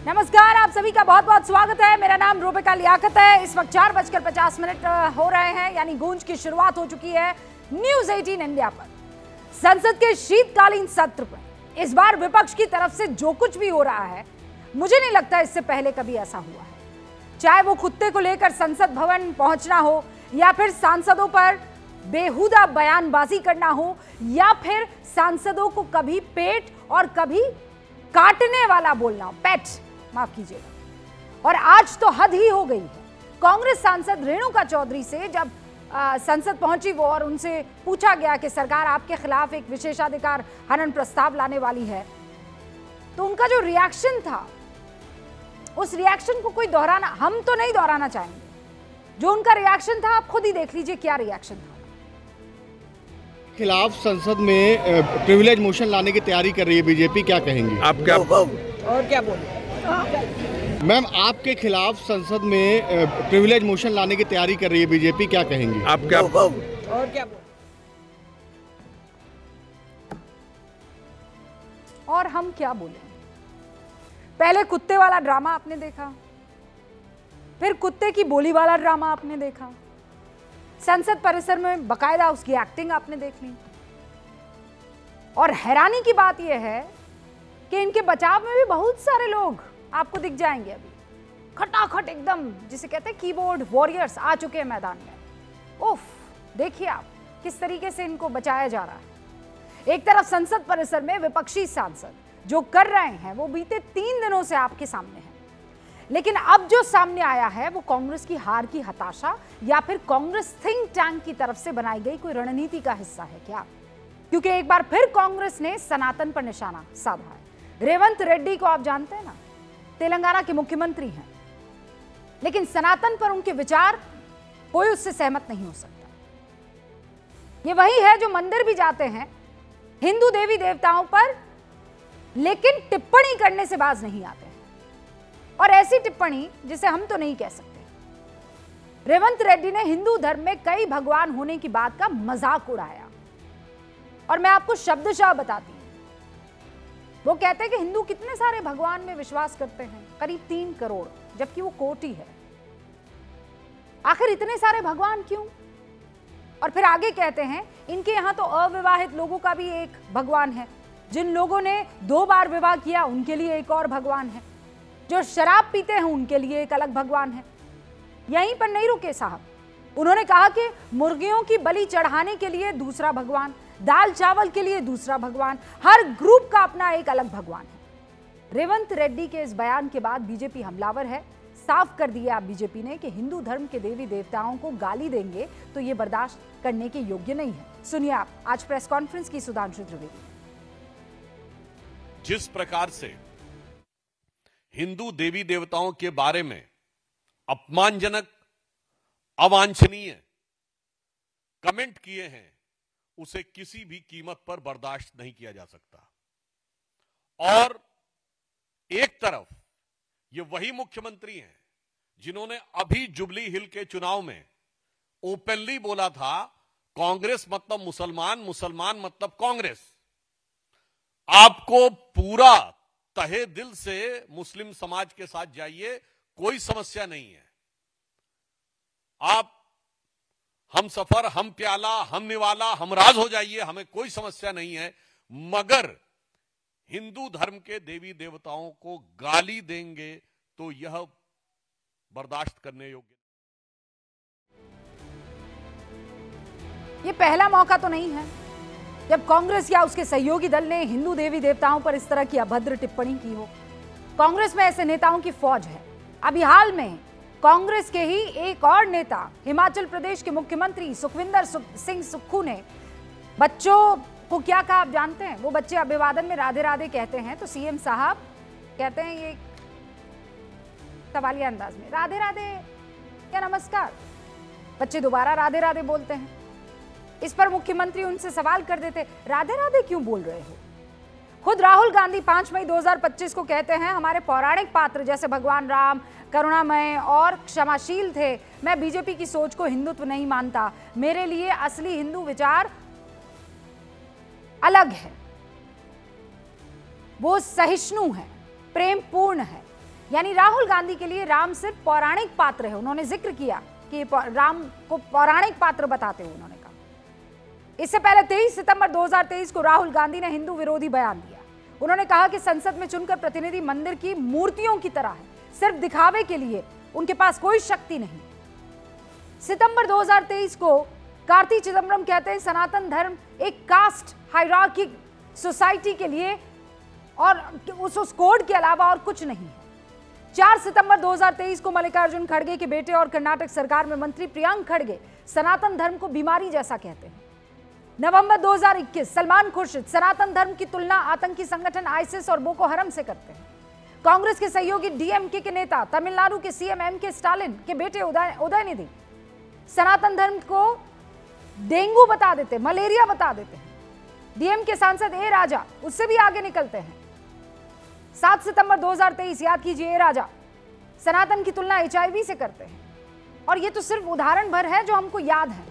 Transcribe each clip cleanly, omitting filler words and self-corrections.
नमस्कार, आप सभी का बहुत बहुत स्वागत है। मेरा नाम रूबिका लियाकत है। इस वक्त 4:50 हो रहे हैं, यानी गूंज की शुरुआत हो चुकी है न्यूज 18 इंडिया पर। संसद के शीतकालीन सत्र में इस बार विपक्ष की तरफ से जो कुछ भी हो रहा है, मुझे नहीं लगता इससे पहले कभी ऐसा हुआ है। चाहे वो कुत्ते को लेकर संसद भवन पहुंचना हो, या फिर सांसदों पर बेहुदा बयानबाजी करना हो, या फिर सांसदों को कभी पेट और कभी काटने वाला बोलना हो, पेट माफ कीजिएगा। और आज तो हद ही हो गई है। कांग्रेस सांसद रेणुका चौधरी से जब संसद पहुंची वो और उनसे पूछा गया कि सरकार आपके खिलाफ एक विशेषाधिकार हनन प्रस्ताव लाने वाली है, तो उनका जो रिएक्शन था, उस रिएक्शन को कोई दोहराना, हम तो नहीं दोहराना चाहेंगे। जो उनका रिएक्शन था आप खुद ही देख लीजिए क्या रिएक्शन था। खिलाफ संसद में प्रिविलेज मोशन लाने की तैयारी कर रही है बीजेपी, क्या कहेंगी आप? क्या और क्या बोले मैम, आपके खिलाफ संसद में प्रिविलेज मोशन लाने की तैयारी कर रही है बीजेपी, क्या कहेंगी आप? क्या और क्या बोले और हम क्या बोले? पहले कुत्ते वाला ड्रामा आपने देखा, फिर कुत्ते की बोली वाला ड्रामा आपने देखा, संसद परिसर में बकायदा उसकी एक्टिंग आपने देख ली। और हैरानी की बात यह है कि इनके बचाव में भी बहुत सारे लोग आपको दिख जाएंगे। अभी खटाखट एकदम, जिसे कहते हैं कीबोर्ड वॉरियर्स, आ चुके हैं मैदान में। उफ, देखिए आप किस तरीके से इनको बचाया जा रहा है। एक तरफ संसद परिसर में विपक्षी सांसद जो कर रहे हैं वो बीते 3 दिनों से आपके सामने है, लेकिन अब जो सामने आया है वो कांग्रेस की हार की हताशा या फिर कांग्रेस थिंक टैंक की तरफ से बनाई गई कोई रणनीति का हिस्सा है क्या? क्योंकि एक बार फिर कांग्रेस ने सनातन पर निशाना साधा है। रेवंत रेड्डी को आप जानते हैं ना, तेलंगाना के मुख्यमंत्री हैं, लेकिन सनातन पर उनके विचार कोई उससे सहमत नहीं हो सकता। ये वही है जो मंदिर भी जाते हैं हिंदू देवी देवताओं पर, लेकिन टिप्पणी करने से बाज नहीं आते हैं, और ऐसी टिप्पणी जिसे हम तो नहीं कह सकते। रेवंत रेड्डी ने हिंदू धर्म में कई भगवान होने की बात का मजाक उड़ाया, और मैं आपको शब्दशः बताती हूं। वो कहते हैं कि हिंदू कितने सारे भगवान में विश्वास करते हैं, करीब 3 करोड़, जबकि वो कोटि है। आखिर इतने सारे भगवान क्यों? और फिर आगे कहते हैं इनके यहां तो अविवाहित लोगों का भी एक भगवान है, जिन लोगों ने 2 बार विवाह किया उनके लिए एक और भगवान है, जो शराब पीते हैं उनके लिए एक अलग भगवान है। यहीं पर नहीं रुके साहब, उन्होंने कहा कि मुर्गियों की बलि चढ़ाने के लिए दूसरा भगवान, दाल चावल के लिए दूसरा भगवान, हर ग्रुप का अपना एक अलग भगवान है। रेवंत रेड्डी के इस बयान के बाद बीजेपी हमलावर है। साफ कर दिया बीजेपी ने कि हिंदू धर्म के देवी देवताओं को गाली देंगे तो ये बर्दाश्त करने के योग्य नहीं है। सुनिए आप आज प्रेस कॉन्फ्रेंस की सुधांशु त्रिवेदी। जिस प्रकार से हिंदू देवी देवताओं के बारे में अपमानजनक, अवांछनीय कमेंट किए हैं, उसे किसी भी कीमत पर बर्दाश्त नहीं किया जा सकता। और एक तरफ ये वही मुख्यमंत्री हैं जिन्होंने अभी जुबली हिल के चुनाव में ओपनली बोला था कांग्रेस मतलब मुसलमान, मुसलमान मतलब कांग्रेस। आपको पूरा तहे दिल से मुस्लिम समाज के साथ जाइए, कोई समस्या नहीं है। आप हम सफर, हम प्याला, हम निवाला, हम राज हो जाइए, हमें कोई समस्या नहीं है। मगर हिंदू धर्म के देवी देवताओं को गाली देंगे तो यह बर्दाश्त करने योग्य। ये पहला मौका तो नहीं है जब कांग्रेस या उसके सहयोगी दल ने हिंदू देवी देवताओं पर इस तरह की अभद्र टिप्पणी की हो। कांग्रेस में ऐसे नेताओं की फौज है। अभी हाल में कांग्रेस के ही एक और नेता, हिमाचल प्रदेश के मुख्यमंत्री सुखविंदर सिंह सुक्खू ने बच्चों को क्या कहा आप जानते हैं? वो बच्चे अभिवादन में राधे राधे कहते हैं तो सीएम साहब कहते हैं ये सवालिया अंदाज में, राधे राधे या नमस्कार। बच्चे दोबारा राधे राधे बोलते हैं। इस पर मुख्यमंत्री उनसे सवाल कर देते, राधे राधे क्यों बोल रहे हो? खुद राहुल गांधी 5 मई 2025 को कहते हैं हमारे पौराणिक पात्र जैसे भगवान राम करुणामय और क्षमाशील थे। मैं बीजेपी की सोच को हिंदुत्व नहीं मानता, मेरे लिए असली हिंदू विचार अलग है, वो सहिष्णु है, प्रेमपूर्ण है, यानी राहुल गांधी के लिए राम सिर्फ पौराणिक पात्र है। उन्होंने जिक्र किया कि राम को पौराणिक पात्र बताते हुए उन्होंने कहा। इससे पहले 23 सितंबर 2023 को राहुल गांधी ने हिंदू विरोधी बयान दिया। उन्होंने कहा कि संसद में चुनकर प्रतिनिधि मंदिर की मूर्तियों की तरह है, सिर्फ दिखावे के लिए, उनके पास कोई शक्ति नहीं। सितंबर 2023 को कार्ति चिदम्बरम कहते हैं सनातन धर्म एक कास्ट हायरार्की सोसाइटी के लिए और उस कोड के अलावा और कुछ नहीं है। 4 सितंबर 2023 को मल्लिकार्जुन खड़गे के बेटे और कर्नाटक सरकार में मंत्री प्रियांक खड़गे सनातन धर्म को बीमारी जैसा कहते हैं। नवंबर 2021 सलमान खुर्शीद सनातन धर्म की तुलना आतंकी संगठन आईसिस और बोको हरम से करते हैं। कांग्रेस के सहयोगी डीएमके के नेता तमिलनाडु के सीएम एमके स्टालिन के बेटे उदयनिधि सनातन धर्म को डेंगू बता देते, मलेरिया बता देते हैं। डीएमके सांसद ए राजा उससे भी आगे निकलते हैं। 7 सितंबर 2023 याद कीजिए, ए राजा सनातन की तुलना एचआईवी से करते हैं। और ये तो सिर्फ उदाहरण भर है जो हमको याद है।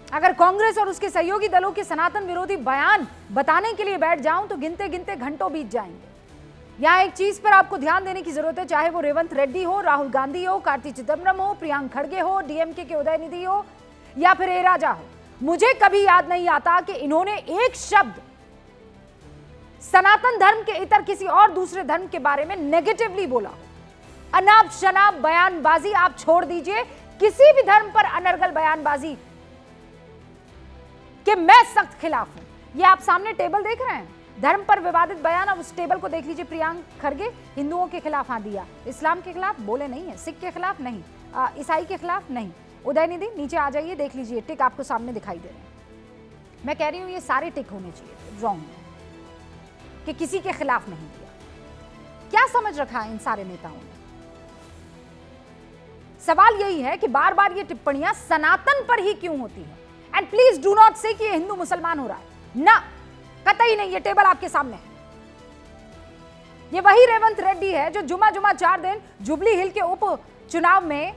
अगर कांग्रेस और उसके सहयोगी दलों के सनातन विरोधी बयान बताने के लिए बैठ जाऊं तो गिनते गिनते घंटों बीत जाएंगे। यहां एक चीज पर आपको ध्यान देने की जरूरत है, चाहे वो रेवंत रेड्डी हो, राहुल गांधी हो, कार्ति चिदम्बरम हो, प्रियांक खड़गे हो, डीएमके के उदयनिधि हो या फिर ए राजा हो, मुझे कभी याद नहीं आता कि इन्होंने एक शब्द सनातन धर्म के इतर किसी और दूसरे धर्म के बारे में नेगेटिवली बोला हो। अनाप शनाप बयानबाजी आप छोड़ दीजिए, किसी भी धर्म पर अनर्गल बयानबाजी के मैं सख्त खिलाफ हूं। ये आप सामने टेबल देख रहे हैं, धर्म पर विवादित बयान, अब उस टेबल को देख लीजिए। प्रियांक खड़गे हिंदुओं के खिलाफ हाथ दिया, इस्लाम के खिलाफ बोले नहीं है, सिख के खिलाफ नहीं, ईसाई के खिलाफ नहीं। उदयनिधि नीचे आ जाइए, देख लीजिए टिक आपको सामने दिखाई दे रहे हैं। मैं कह रही हूं ये सारे टिक होने चाहिए रॉन्ग, कि किसी के खिलाफ नहीं दिया। क्या समझ रखा है इन सारे नेताओं ने? सवाल यही है कि बार बार ये टिप्पणियां सनातन पर ही क्यों होती है। एंड प्लीज डू नॉट से कि ये हिंदू मुसलमान हो रहा है, ना, कतई नहीं। ये टेबल आपके सामने है। ये वही रेवंत रेड्डी है जो जुमा 4 दिन जुबली हिल के उप चुनाव में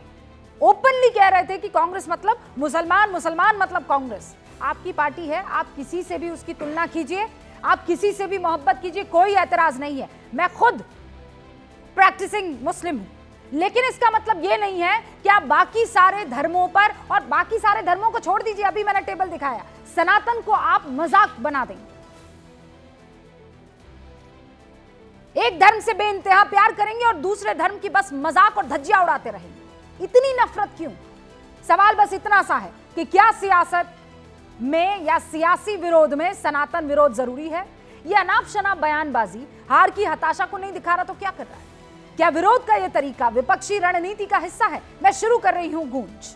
ओपनली कह रहे थे कि कांग्रेस मतलब मुसलमान, मुसलमान मतलब कांग्रेस। आपकी पार्टी है, आप किसी से भी उसकी तुलना कीजिए, आप किसी से भी मोहब्बत कीजिए, कोई एतराज नहीं है। मैं खुद प्रैक्टिसिंग मुस्लिम हूं, लेकिन इसका मतलब यह नहीं है कि आप बाकी सारे धर्मों पर, और बाकी सारे धर्मों को छोड़ दीजिए, अभी मैंने टेबल दिखाया, सनातन को आप मजाक बना देंगे। एक धर्म से बेइंतहा प्यार करेंगे और दूसरे धर्म की बस मजाक और धज्जियां उड़ाते रहेंगे। इतनी नफरत क्यों? सवाल बस इतना सा है कि क्या सियासत में या सियासी विरोध में सनातन विरोध जरूरी है? यह अनाप शनाप बयानबाजी हार की हताशा को नहीं दिखा रहा तो क्या कर रहा है? क्या विरोध का यह तरीका विपक्षी रणनीति का हिस्सा है? मैं शुरू कर रही हूं गूंज।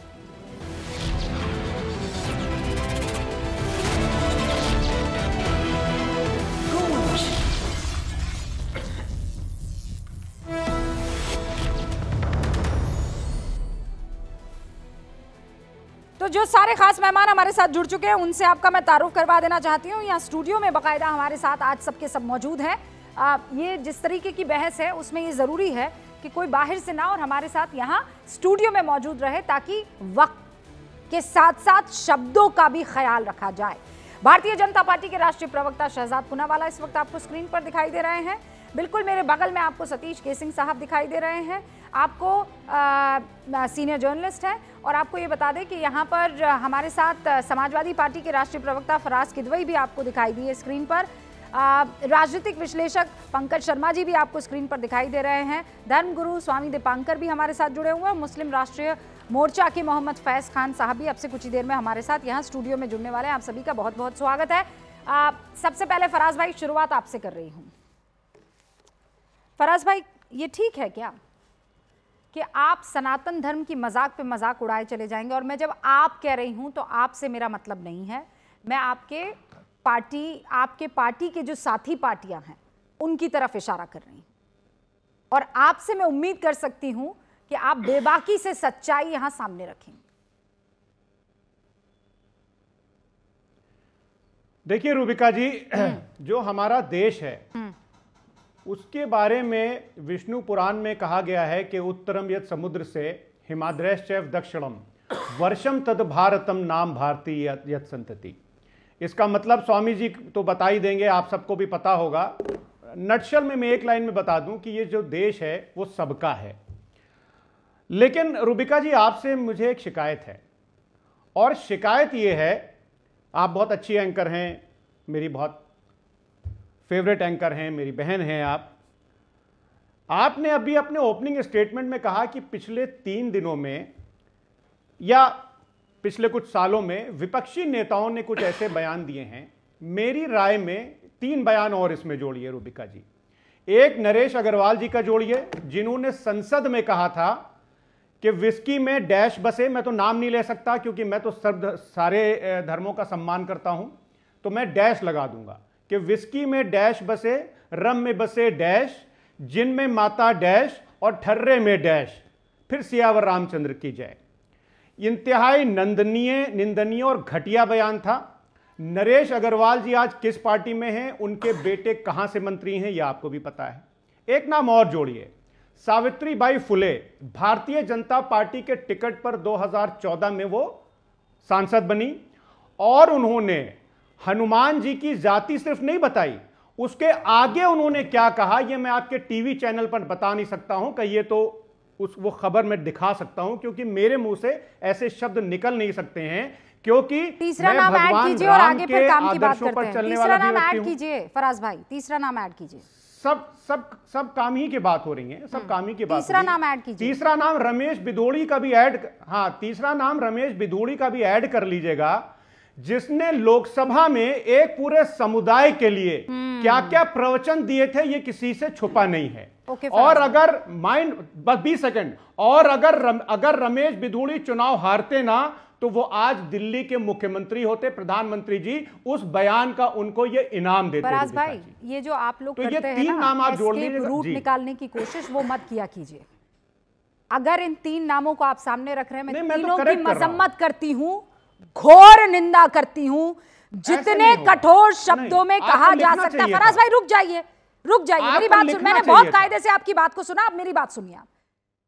तो जो सारे खास मेहमान हमारे साथ जुड़ चुके हैं उनसे आपका मैं तारुफ करवा देना चाहती हूँ। यहाँ स्टूडियो में बाकायदा हमारे साथ आज सबके सब मौजूद हैं। ये जिस तरीके की बहस है उसमें ये ज़रूरी है कि कोई बाहर से ना और हमारे साथ यहाँ स्टूडियो में मौजूद रहे, ताकि वक्त के साथ साथ शब्दों का भी ख्याल रखा जाए। भारतीय जनता पार्टी के राष्ट्रीय प्रवक्ता शहजाद पूनावाला इस वक्त आपको स्क्रीन पर दिखाई दे रहे हैं। बिल्कुल मेरे बगल में आपको सतीश केसिंग साहब दिखाई दे रहे हैं। आपको सीनियर जर्नलिस्ट हैं। और आपको ये बता दें कि यहाँ पर हमारे साथ समाजवादी पार्टी के राष्ट्रीय प्रवक्ता फराज किदवई भी आपको दिखाई दिए स्क्रीन पर। राजनीतिक विश्लेषक पंकज शर्मा जी भी आपको स्क्रीन पर दिखाई दे रहे हैं। धर्मगुरु स्वामी दीपांकर भी हमारे साथ जुड़े हुए हैं। मुस्लिम राष्ट्रीय मोर्चा के मोहम्मद फैज खान साहब भी अब से कुछ ही देर में हमारे साथ यहाँ स्टूडियो में जुड़ने वाले हैं। आप सभी का बहुत बहुत स्वागत है। सबसे पहले फराज भाई, शुरुआत आपसे कर रही हूँ। फराज भाई, ये ठीक है क्या कि आप सनातन धर्म की मजाक पे मजाक उड़ाए चले जाएंगे? और मैं जब आप कह रही हूं तो आपसे मेरा मतलब नहीं है, मैं आपके पार्टी के जो साथी पार्टियां हैं उनकी तरफ इशारा कर रही हूं। और आपसे मैं उम्मीद कर सकती हूं कि आप बेबाकी से सच्चाई यहां सामने रखेंगे। देखिए रूबिका जी, जो हमारा देश है उसके बारे में विष्णु पुराण में कहा गया है कि उत्तरम यत् समुद्र से हिमाद्रैश्चैव दक्षिणम वर्षम तद भारतम नाम भारती यत् संतति। इसका मतलब स्वामी जी तो बता ही देंगे, आप सबको भी पता होगा। नटशल में मैं एक लाइन में बता दूं कि ये जो देश है वो सबका है। लेकिन रूबिका जी, आपसे मुझे एक शिकायत है, और शिकायत ये है, आप बहुत अच्छी एंकर हैं, मेरी बहुत फेवरेट एंकर हैं, मेरी बहन हैं आप। आपने अभी अपने ओपनिंग स्टेटमेंट में कहा कि पिछले 3 दिनों में या पिछले कुछ सालों में विपक्षी नेताओं ने कुछ ऐसे बयान दिए हैं। मेरी राय में 3 बयान और इसमें जोड़िए रूबिका जी। एक, नरेश अग्रवाल जी का जोड़िए, जिन्होंने संसद में कहा था कि विस्की में डैश बसे। मैं तो नाम नहीं ले सकता क्योंकि मैं तो सारे धर्मों का सम्मान करता हूं, तो मैं डैश लगा दूंगा कि विस्की में डैश बसे, रम में बसे डैश, जिन में माता डैश और ठर्रे में डैश, फिर सियावर रामचंद्र की जय। इंतहाई निंदनीय और घटिया बयान था। नरेश अग्रवाल जी आज किस पार्टी में हैं, उनके बेटे कहां से मंत्री हैं, यह आपको भी पता है। एक नाम और जोड़िए, सावित्रीबाई फुले, भारतीय जनता पार्टी के टिकट पर 2014 में वो सांसद बनी, और उन्होंने हनुमान जी की जाति सिर्फ नहीं बताई, उसके आगे उन्होंने क्या कहा ये मैं आपके टीवी चैनल पर बता नहीं सकता हूं, कहिए तो वो खबर मैं दिखा सकता हूं, क्योंकि मेरे मुंह से ऐसे शब्द निकल नहीं सकते हैं, क्योंकि तीसरा नाम ऐड कीजिए और आगे फिर काम की बात करते हैं। तीसरा नाम ऐड कीजिए फराज भाई, तीसरा नाम ऐड कीजिए। सब काम ही की बात हो रही है, सब काम ही की बात। तीसरा नाम ऐड कीजिए। तीसरा नाम रमेश बिदोड़ी का भी ऐड, हाँ, तीसरा नाम रमेश बिदोड़ी का भी ऐड कर लीजिएगा, जिसने लोकसभा में एक पूरे समुदाय के लिए क्या क्या प्रवचन दिए थे, ये किसी से छुपा नहीं है। और अगर बस 20 सेकंड, और अगर रमेश बिदोड़ी चुनाव हारते ना, तो वो आज दिल्ली के मुख्यमंत्री होते, प्रधानमंत्री जी उस बयान का उनको ये इनाम देते। फराज भाई, ये जो आप लोग तो करते ये हैं 3 नाम आप जोड़ लीजिए, रूट निकालने की कोशिश वो मत किया कीजिए। अगर इन 3 नामों को आप सामने रख रहे हैं, मैं तीनों की मजम्मत करती हूं, घोर निंदा करती हूं, जितने कठोर शब्दों में कहा जा सकता है। फराज भाई रुक जाइए, मेरी बात सुन, मैंने बहुत कायदे से आपकी बात को सुना, अब मेरी बात सुनिए आप।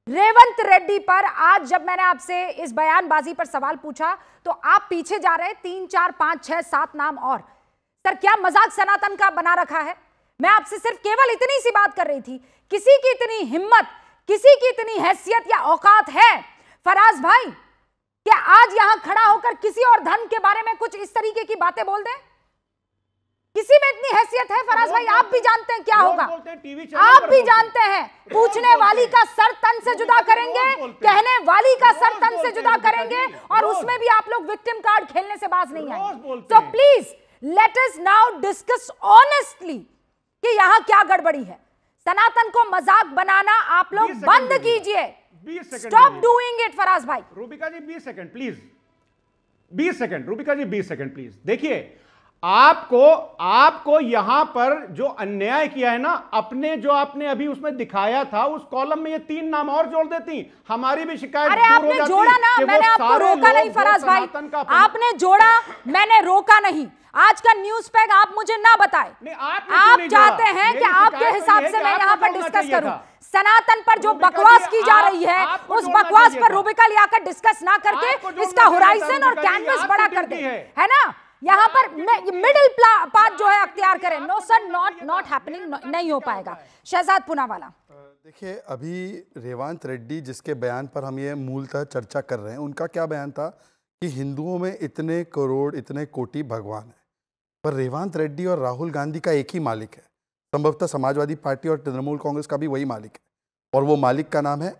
रेवंत रेड्डी पर आज जब मैंने आपसे इस बयानबाजी पर सवाल पूछा, तो आप पीछे जा रहे 3, 4, 5, 6, 7 नाम और। सर, क्या मजाक सनातन का बना रखा है? मैं आपसे सिर्फ केवल इतनी सी बात कर रही थी, किसी की इतनी हिम्मत, किसी की इतनी हैसियत या औकात है फराज भाई, क्या आज यहां खड़ा होकर किसी और धर्म के बारे में कुछ इस तरीके की बातें बोल दें? किसी में इतनी हैसियत है फराज भाई? आप भी जानते हैं क्या होगा, आप भी जानते हैं। पूछने वाली का सर तन से जुदा करेंगे, कहने वाली का सर तन से जुदा करेंगे, और उसमें भी आप लोग विक्टिम कार्ड खेलने से बाज नहीं आएंगे। तो please let us now discuss honestly कि यहां क्या गड़बड़ी है। सनातन को मजाक बनाना आप लोग बंद कीजिए। स्टॉप डूइंग इट फराज भाई। Rubika ji 20 second please, 20 second Rubika ji, 20 second please. देखिए, आपको यहां पर जो अन्याय किया है ना, अपने जो आपने अभी उसमें दिखाया था, उस कॉलम में ये 3 नाम और जोड़ देती, हमारी भी शिकायत अरे आपने जोड़ा ना, मैंने आपको रोका नहीं फराज भाई, आपने जोड़ा, मैंने रोका नहीं। आज का न्यूज पैक आप मुझे ना बताएं। आप चाहते हैं कि आपके हिसाब से मैं यहाँ पर डिस्कस करूं। सनातन पर जो बकवास की जा रही है, उस बकवास पर रूबिका लियाकत डिस्कस ना करके इसका होराइजन और कैनवस बड़ा कर दे, है ना? यहाँ पर मिडिल पाथ जो है अख्तियार करें। नो सर, नॉट हैपनिंग, नहीं हो पाएगा। शहजाद पूनावाला, देखिए, अभी रेवंत रेड्डी जिसके बयान पर हम ये मूलतः चर्चा कर रहे हैं, उनका क्या बयान था कि हिंदुओं में इतने करोड़, इतने कोटि भगवान है, पर रेवंत रेड्डी और राहुल गांधी का एक ही मालिक है। संभवतः समाजवादी पार्टी और तृणमूल कांग्रेस का भी वही मालिक है, और वो मालिक का नाम है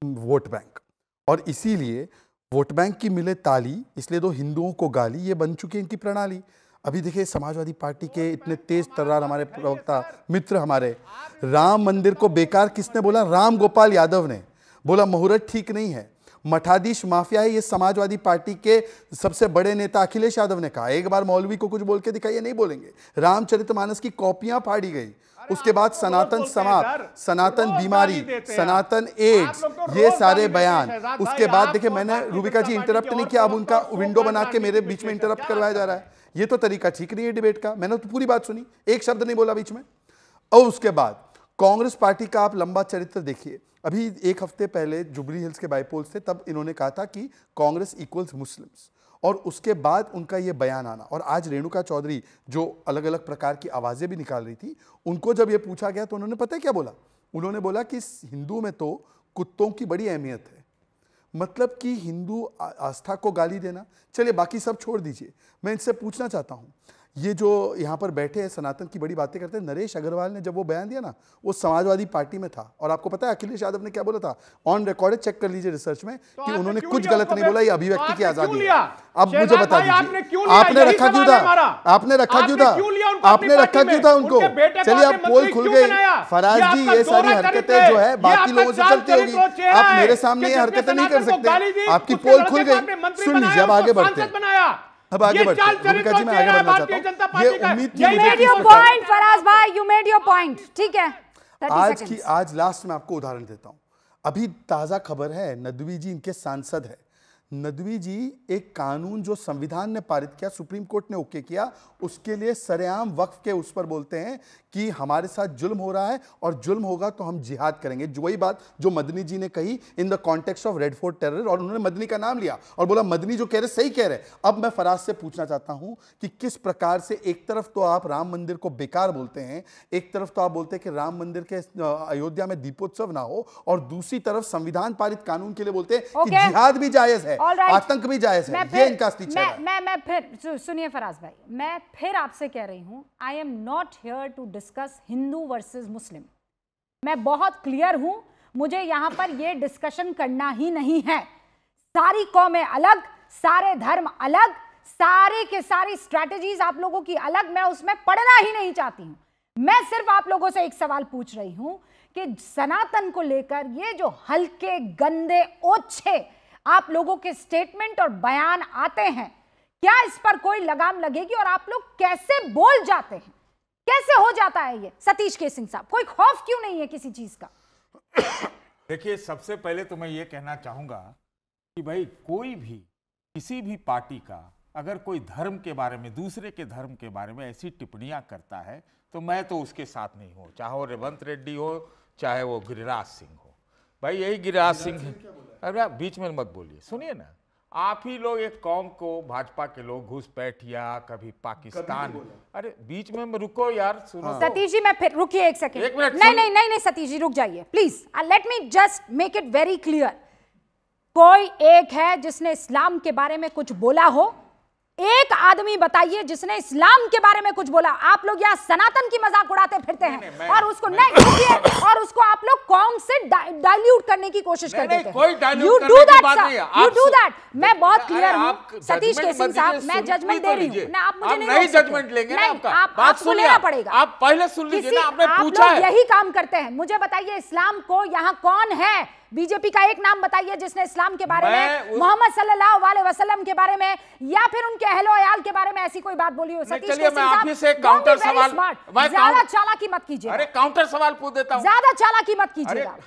वोट बैंक। और इसीलिए वोट बैंक की मिले ताली, इसलिए तो हिंदुओं को गाली, ये बन चुकी है इनकी प्रणाली। अभी देखिए, समाजवादी पार्टी के इतने तेज तर्रार हमारे प्रवक्ता मित्र, हमारे राम मंदिर को बेकार किसने बोला? राम गोपाल यादव ने बोला मुहूर्त ठीक नहीं है, मठाधीश माफिया है। ये समाजवादी पार्टी के सबसे बड़े नेता अखिलेश यादव ने कहा। एक बार मौलवी को कुछ बोल के दिखाइए, नहीं बोलेंगे। रामचरितमानस की कॉपियां फाड़ी गई, उसके बाद सनातन समाप्त, सनातन बीमारी, सनातन एड्स, ये सारे बयान। उसके बाद देखिए, मैंने रूबिका जी इंटरप्ट नहीं किया, अब उनका विंडो बना के मेरे बीच में इंटरप्ट करवाया जा रहा है। ये तो तरीका ठीक नहीं है डिबेट का। मैंने तो पूरी बात सुनी, एक शब्द नहीं बोला बीच में। और उसके बाद कांग्रेस पार्टी का आप लंबा चरित्र देखिए। अभी 1 हफ्ते पहले जुबली हिल्स के बाईपोल्स थे, तब इन्होंने कहा था कि कांग्रेस इक्वल्स मुस्लिम्स, और उसके बाद उनका ये बयान आना। और आज रेणुका चौधरी जो अलग अलग प्रकार की आवाज़ें भी निकाल रही थी, उनको जब ये पूछा गया तो उन्होंने पता है क्या बोला? उन्होंने बोला कि हिंदू में तो कुत्तों की बड़ी अहमियत है। मतलब कि हिंदू आस्था को गाली देना, चलिए बाकी सब छोड़ दीजिए, मैं इनसे पूछना चाहता हूँ, ये जो यहाँ पर बैठे हैं सनातन की बड़ी बातें करते हैं, नरेश अग्रवाल ने जब वो बयान दिया ना, वो समाजवादी पार्टी में था, और आपको पता है अखिलेश यादव ने क्या बोला था? ऑन रिकॉर्ड चेक कर लीजिए रिसर्च में कि उन्होंने कुछ गलत नहीं बोला, ये अभिव्यक्ति की आजादी है। अब मुझे बता दीजिए, आपने रखा क्यों था? आपने रखा क्यों था? आपने रखा क्यों था उनको? चलिए अब पोल खुल गई। फराज जी, ये सारी हरकतें जो है बाकी लोगों से चलती होगी, आप मेरे सामने ये हरकतें नहीं कर सकते। आपकी पोल खुल गई, सुन लीजिए, अब आगे बढ़ते हैं। अब आगे बढ़ते हैं। भूमिका जी, मैं आगे बढ़ना चाहता हूं। ये उम्मीद थी मुझे मेड योर पॉइंट फराज भाई, यू मेड योर पॉइंट, ठीक है। आज लास्ट में आपको उदाहरण देता हूं। अभी ताजा खबर है, नदवी जी इनके सांसद है। नदवी जी एक कानून जो संविधान ने पारित किया, सुप्रीम कोर्ट ने ओके किया, उसके लिए सरेआम वक्फ के उस पर बोलते हैं कि हमारे साथ जुल्म हो रहा है और जुल्म होगा तो हम जिहाद करेंगे। जो वही बात जो मदनी जी ने कही in the context of red fort terror, और उन्होंने मदनी का नाम लिया और बोला मदनी जो कह रहे सही कह रहे। अब मैं फराज से पूछना चाहता हूं कि किस प्रकार से एक तरफ तो आप राम मंदिर को बेकार बोलते हैं, एक तरफ तो आप बोलते हैं कि राम मंदिर के अयोध्या में दीपोत्सव ना हो, और दूसरी तरफ संविधान पारित कानून के लिए बोलते हैं कि जिहाद भी जायज है, आतंक भी जायज है। ये इनका स्पीच है। मैं फिर सुनिए फराज भाई, मैं फिर आपसे कह रही हूं, I am not here to discuss Hindu versus Muslim. मैं बहुत क्लियर हूं, मुझे यहां पर यह डिस्कशन करना ही नहीं है। सारी कौमें अलग, सारे धर्म अलग, सारे के सारी स्ट्रैटेजीज आप लोगों की अलग, मैं उसमें पढ़ना ही नहीं चाहती हूं। मैं सिर्फ आप लोगों से एक सवाल पूछ रही हूं कि सनातन को लेकर ये जो हल्के गंदे ओछे आप लोगों के स्टेटमेंट और बयान आते हैं, क्या इस पर कोई लगाम लगेगी? और आप लोग कैसे बोल जाते हैं, कैसे हो जाता है ये? सतीश के सिंह साहब, कोई खौफ क्यों नहीं है किसी चीज का? देखिए, सबसे पहले तो मैं ये कहना चाहूंगा कि भाई कोई भी किसी भी पार्टी का अगर कोई धर्म के बारे में, दूसरे के धर्म के बारे में ऐसी टिप्पणियां करता है तो मैं तो उसके साथ नहीं हूं, चाहे वो रेवंत रेड्डी हो, चाहे वो गिरिराज सिंह हो। भाई यही गिरिराज सिंह, अरे बीच में मत बोलिए, सुनिए ना। आप ही लोग एक कौम को, भाजपा के लोग घुसपैठिया, कभी पाकिस्तान, अरे बीच में रुको यार, सुनो। सतीश जी, मैं फिर रुकिए एक सेकंड। एक मिनट, नहीं सतीश जी रुक जाइए please. Let me just make it very clear. कोई एक है जिसने इस्लाम के बारे में कुछ बोला हो? एक आदमी बताइए जिसने इस्लाम के बारे में कुछ बोला। आप लोग यहाँ सनातन की मजाक उड़ाते फिरते हैं और उसको नहीं, और उसको आप लोग कौम से डाइल्यूट करने की कोशिश करते हैं। You do that. मैं बहुत क्लियर हूँ सतीश के सिंह साहब, मैं जजमेंट दे रही हूँ ना, आप मुझे नहीं जजमेंट लेंगे ना, आपको लेना पड़ेगा। आप पहले सुन लीजिए ना, आपने पूछा है। यही काम करते हैं। मुझे बताइए इस्लाम को यहाँ कौन है? बीजेपी का एक नाम बताइए जिसने इस्लाम के बारे में, मोहम्मद सल्लल्लाहु अलैहि वसल्लम के बारे में, या फिर उनके अहलो अयाल के बारे में ऐसी कोई बात बोली हो? सतीश चलिए मैं आप ही से काउंटर सवाल, ज्यादा चालाकी मत कीजिएगा। अरे काउंटर सवाल पूछ देता हूं। ज्यादा चालाकी मत कीजिएगा,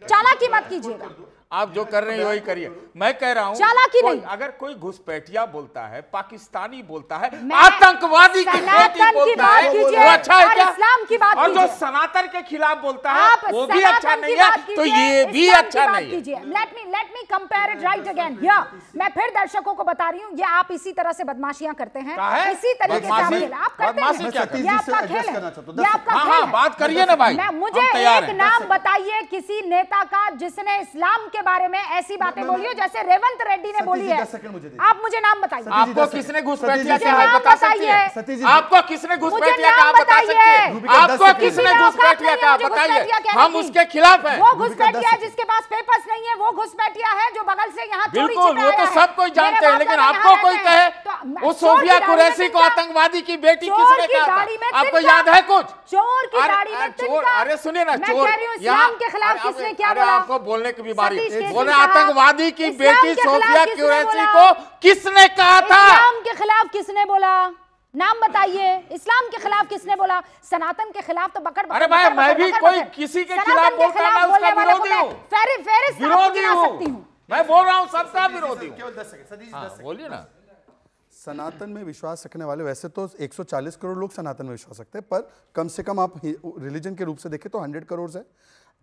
चालाकी मत कीजिएगा। आप जो कर रहे हैं वही करिए। मैं कह रहा हूं चालाकी नहीं। अगर कोई घुसपैठिया बोलता है, पाकिस्तानी बोलता है, आतंकवादी की बेटी बोलता है, वो अच्छा है क्या? इस्लाम की बात और जो सनातन के खिलाफ बोलता है वो भी अच्छा नहीं है, तो ये भी अच्छा नहीं है। Let me compare it right again here. मैं फिर दर्शकों को बता रही हूं, ये आप इसी तरह से बदमाशियां करते हैं, इसी तरीके से आप खेल आप करते हैं। ये आपका खेल है, ये आपका खेल है। बात करिए ना भाई। मुझे एक नाम बताइए किसी नेता का जिसने इस्लाम के बारे में ऐसी बातें बोली हो जैसे रेवंत रेड्डी ने बोली है। आप मुझे नाम बताइए। आपको किसने घुसपैठिया कहा है बता सकती है? आपको किसने घुसपैठिया कहा बता सकती है? आपको किसने घुसपैठिया कहा बताइए? हम उसके खिलाफ हैं। वो घुसपैठिया है जिसके पास पेपर्स नहीं है, वो घुसपैठिया है जो बगल से यहाँ चोरी बिल्कुल, वो तो सब कोई जानते हैं, लेकिन आपको कोई कहे वो सोफिया कुरैशी को आतंकवादी की बेटी किसने कहा था? आपको याद है कुछ? चोर की गाड़ी में चोर, अरे सुनिए ना, चोर इस्लाम के खिलाफ किसने क्या बोला? आपको बोलने की भी बारी। बोले आतंकवादी की बेटी सोफिया कुरैशी को किसने कहा था? इस्लाम के खिलाफ किसने बोला? नाम बताइए। इस्लाम के खिलाफ किसने बोला? सनातन के खिलाफ तो बकर। अरे भाई मैं भी कोई किसी के खिलाफ बोलता है, मैं उसका विरोधी हूँ, विरोधी हूँ। मैं बोल रहा हूँ सबका विरोधी हूँ। बोलिए ना। सनातन में विश्वास रखने वाले, वैसे तो 140 करोड़ लोग सनातन में विश्वास रखते हैं, पर कम से कम आप रिलीजन के रूप से देखें तो 100 करोड़ है।